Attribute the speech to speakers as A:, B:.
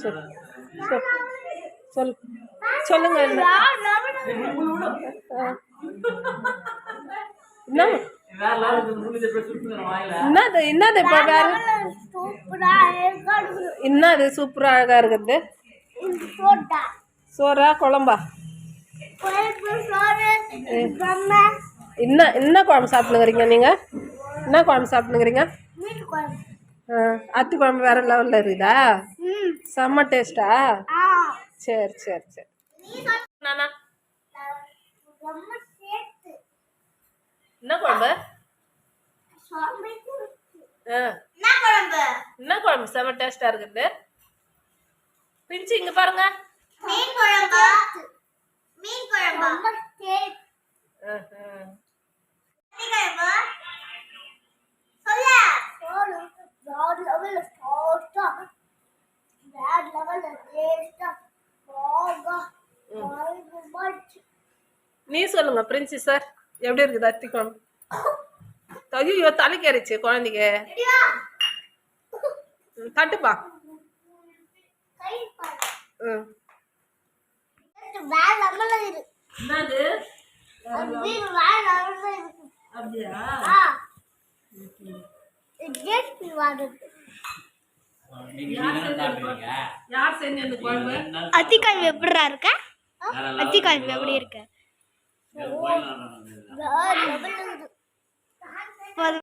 A: சொல் சொல் சொல்லுங்க. என்னது என்னது இப்போ வேற என்னது சூப்பரா அழகா இருக்குது? சோறா குழம்பா? என்ன குழம்பு சாப்பிட்டுக்கிறீங்க நீங்கள்? என்ன குழம்பு சாப்பிட்டுக்கிறீங்க? அத்தி குழம்பு வேற லெவலில் இருக்குதா? செம்ம டேஸ்டா? சரி சரி சரி. நானா என்ன குழம்பு? என்ன குழம்பு செம்ம டேஸ்டா இருக்குது? பிரிச்சு இங்க பாருங்க. மீன் குழம்பு. மீன் குழம்பு. நீ சொல்லுங்க பிரின்சி சார், எப்படி இருக்குது அத்தி குழம்பு? ஐயோ தலைக்கு அரிச்சு குழந்தைக்கு தட்டுப்பா.
B: அத்திக்காய் எப்படிடா இருக்க? அத்திக்காய் எப்படி இருக்க?